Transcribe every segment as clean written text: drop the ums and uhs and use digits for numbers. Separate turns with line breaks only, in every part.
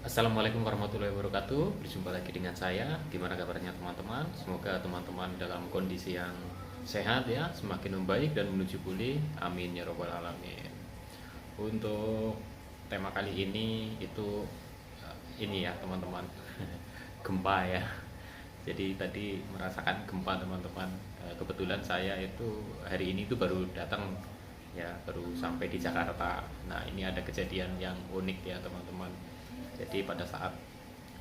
Assalamualaikum warahmatullahi wabarakatuh. Berjumpa lagi dengan saya. Gimana kabarnya teman-teman? Semoga teman-teman dalam kondisi yang sehat ya, semakin membaik dan menuju pulih. Amin ya robbal alamin. Untuk tema kali ini itu ini ya teman-teman, gempa ya. Jadi tadi merasakan gempa teman-teman. Kebetulan saya itu hari ini tuh baru datang ya, baru sampai di Jakarta. Nah ini ada kejadian yang unik ya teman-teman. Jadi pada saat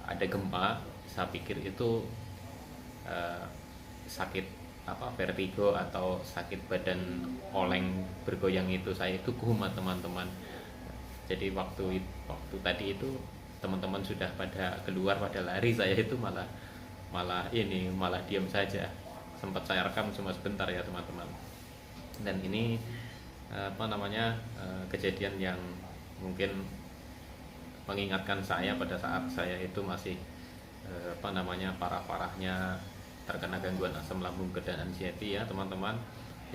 ada gempa, saya pikir itu eh, sakit vertigo atau sakit badan oleng bergoyang itu, saya itu kumat teman-teman. Jadi waktu tadi itu teman-teman sudah pada keluar pada lari, saya itu malah malah diam saja. Sempat saya rekam cuma sebentar ya teman-teman. Dan ini kejadian yang mungkin mengingatkan saya pada saat saya itu masih parah-parahnya terkena gangguan asam lambung dan anxiety ya teman-teman.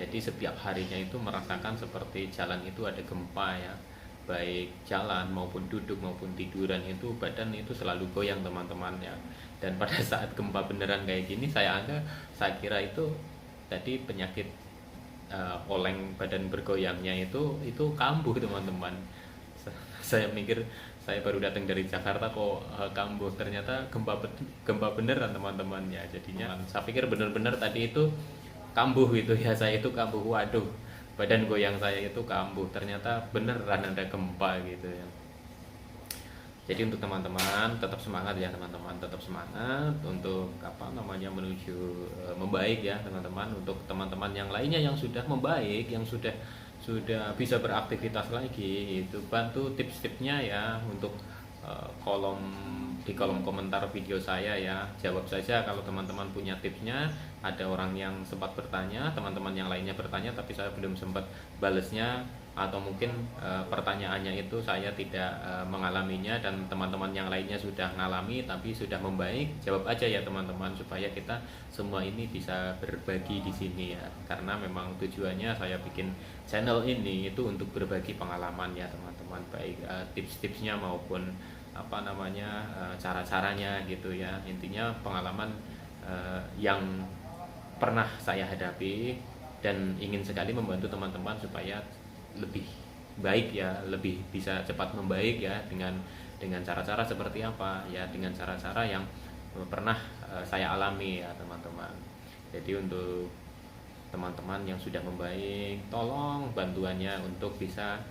Jadi setiap harinya itu merasakan seperti jalan itu ada gempa ya, baik jalan maupun duduk maupun tiduran itu badan itu selalu goyang teman-teman ya. Dan pada saat gempa beneran kayak gini, saya kira itu tadi penyakit oleng badan bergoyangnya itu kambuh teman-teman. Saya mikir saya baru datang dari Jakarta kok kambuh, ternyata gempa beneran teman-teman ya. Jadinya saya pikir bener-bener tadi itu kambuh gitu ya, saya itu kambuh, waduh, badan goyang saya itu kambuh, ternyata beneran ada gempa gitu ya. Jadi untuk teman-teman tetap semangat ya teman-teman, tetap semangat untuk menuju membaik ya teman-teman. Untuk teman-teman yang lainnya yang sudah membaik, yang sudah bisa beraktivitas lagi, itu bantu tips-tipsnya ya untuk kolom di kolom komentar video saya ya. Jawab saja kalau teman-teman punya tipsnya. Ada orang yang sempat bertanya, teman-teman yang lainnya bertanya tapi saya belum sempat balesnya, atau mungkin pertanyaannya itu saya tidak mengalaminya dan teman-teman yang lainnya sudah mengalami tapi sudah membaik. Jawab aja ya teman-teman, supaya kita semua ini bisa berbagi di sini ya, karena memang tujuannya saya bikin channel ini itu untuk berbagi pengalaman ya teman-teman, baik tips-tipsnya maupun cara-caranya gitu ya. Intinya pengalaman yang pernah saya hadapi, dan ingin sekali membantu teman-teman supaya lebih baik ya, lebih bisa cepat membaik ya, dengan cara-cara seperti apa ya, dengan cara-cara yang pernah saya alami ya teman-teman. Jadi untuk teman-teman yang sudah membaik, tolong bantuannya untuk bisa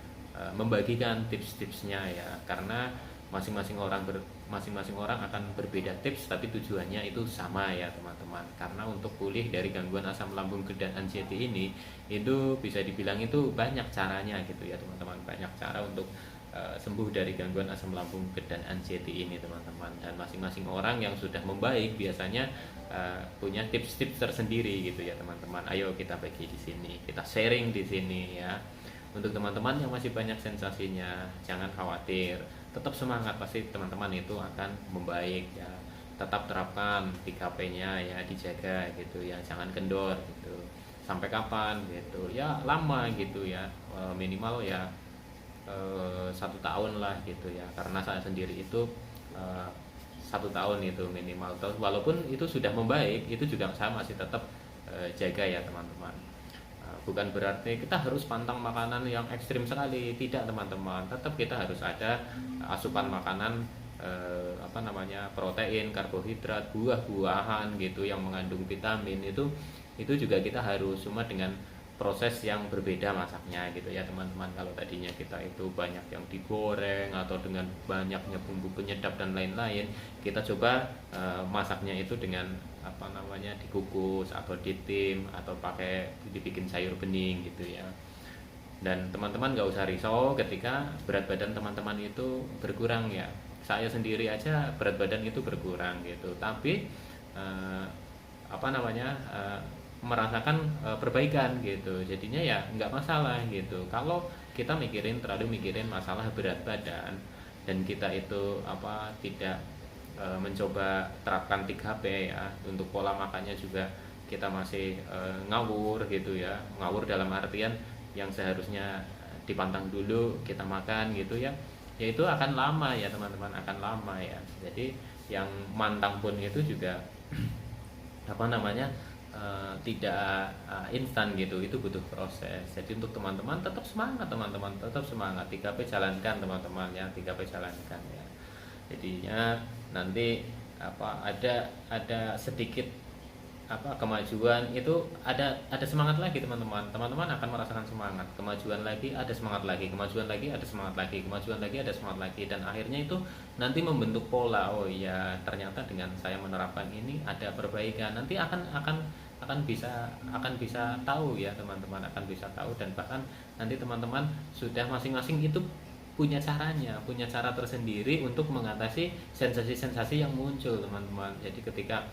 membagikan tips-tipsnya ya, karena masing-masing orang akan berbeda tips, tapi tujuannya itu sama ya teman-teman. Karena untuk pulih dari gangguan asam lambung dan anxiety ini, itu bisa dibilang itu banyak caranya gitu ya teman-teman, banyak cara untuk sembuh dari gangguan asam lambung dan anxiety ini teman-teman. Dan masing-masing orang yang sudah membaik biasanya punya tips-tips tersendiri gitu ya teman-teman. Ayo kita bagi di sini, kita sharing di sini ya. Untuk teman-teman yang masih banyak sensasinya, jangan khawatir, tetap semangat, pasti teman-teman itu akan membaik ya. Tetap terapkan 3P-nya ya, dijaga gitu ya, jangan kendor gitu. Sampai kapan gitu ya, lama gitu ya, minimal ya 1 tahun lah gitu ya, karena saya sendiri itu 1 tahun itu minimal. Walaupun itu sudah membaik, itu juga saya masih tetap jaga ya teman-teman. Bukan berarti kita harus pantang makanan yang ekstrim sekali, tidak teman-teman. Tetap kita harus ada asupan makanan protein, karbohidrat, buah-buahan gitu yang mengandung vitamin. Itu juga kita harus, cuma dengan proses yang berbeda masaknya gitu ya teman-teman. Kalau tadinya kita itu banyak yang digoreng atau dengan banyaknya bumbu penyedap dan lain-lain, kita coba masaknya itu dengan dikukus atau ditim atau pakai dibikin sayur bening gitu ya. Dan teman-teman gak usah risau ketika berat badan teman-teman itu berkurang ya. Saya sendiri aja berat badan itu berkurang gitu, tapi eh, merasakan perbaikan gitu. Jadinya ya nggak masalah gitu. Kalau kita terlalu mikirin masalah berat badan, dan kita itu tidak mencoba terapkan 3P ya, untuk pola makannya juga kita masih ngawur gitu ya. Ngawur dalam artian yang seharusnya dipantang dulu kita makan gitu ya, ya itu akan lama ya teman-teman, akan lama ya. Jadi yang mantang pun itu juga apa namanya, tidak instan gitu, itu butuh proses. Jadi untuk teman-teman tetap semangat, teman-teman tetap semangat, 3P jalankan teman-teman ya, 3P jalankan ya. Jadinya nanti apa, ada sedikit apa kemajuan itu, ada semangat lagi teman-teman. Teman-teman akan merasakan semangat, kemajuan lagi, ada semangat lagi, kemajuan lagi, ada semangat lagi, kemajuan lagi, ada semangat lagi, dan akhirnya itu nanti membentuk pola. Oh iya, ternyata dengan saya menerapkan ini ada perbaikan. Nanti akan bisa tahu ya teman-teman, akan bisa tahu, dan bahkan nanti teman-teman sudah masing-masing itu punya caranya, punya cara tersendiri untuk mengatasi sensasi-sensasi yang muncul teman-teman. Jadi ketika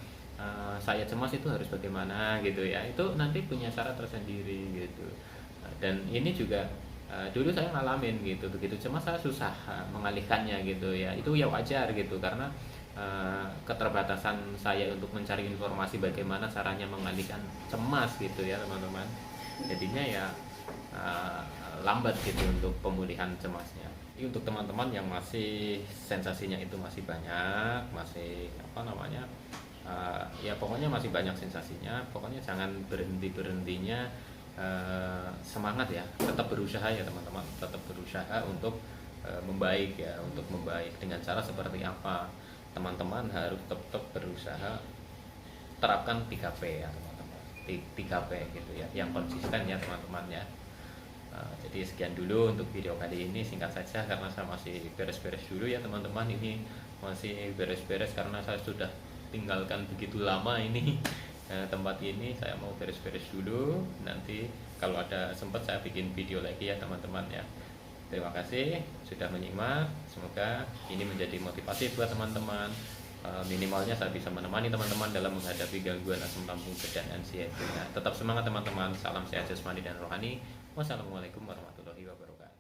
saya cemas itu harus bagaimana gitu ya, itu nanti punya cara tersendiri gitu. Dan ini juga dulu saya ngalamin gitu, begitu cemas saya susah mengalihkannya gitu ya, itu ya wajar gitu, karena keterbatasan saya untuk mencari informasi bagaimana caranya mengalihkan cemas gitu ya teman-teman. Jadinya ya lambat gitu untuk pemulihan cemasnya. Ini untuk teman-teman yang masih sensasinya itu masih banyak, masih apa namanya, ya pokoknya masih banyak sensasinya, pokoknya jangan berhentinya. Semangat ya, tetap berusaha ya teman-teman, tetap berusaha untuk membaik ya, untuk membaik dengan cara seperti apa, teman-teman harus tetap berusaha terapkan 3P ya teman-teman, 3P gitu ya, yang konsisten ya teman-teman ya. Jadi sekian dulu untuk video kali ini, singkat saja karena saya masih beres-beres dulu ya teman-teman. Ini masih beres-beres karena saya sudah tinggalkan begitu lama ini tempat ini. Saya mau beres-beres dulu, nanti kalau ada sempat saya bikin video lagi ya teman-teman ya. Terima kasih sudah menyimak, semoga ini menjadi motivasi buat teman-teman. Minimalnya saya bisa menemani teman-teman dalam menghadapi gangguan asam lambung, dan anxiety. Tetap semangat teman-teman, salam sehat jasmani dan rohani. Wassalamualaikum warahmatullahi wabarakatuh.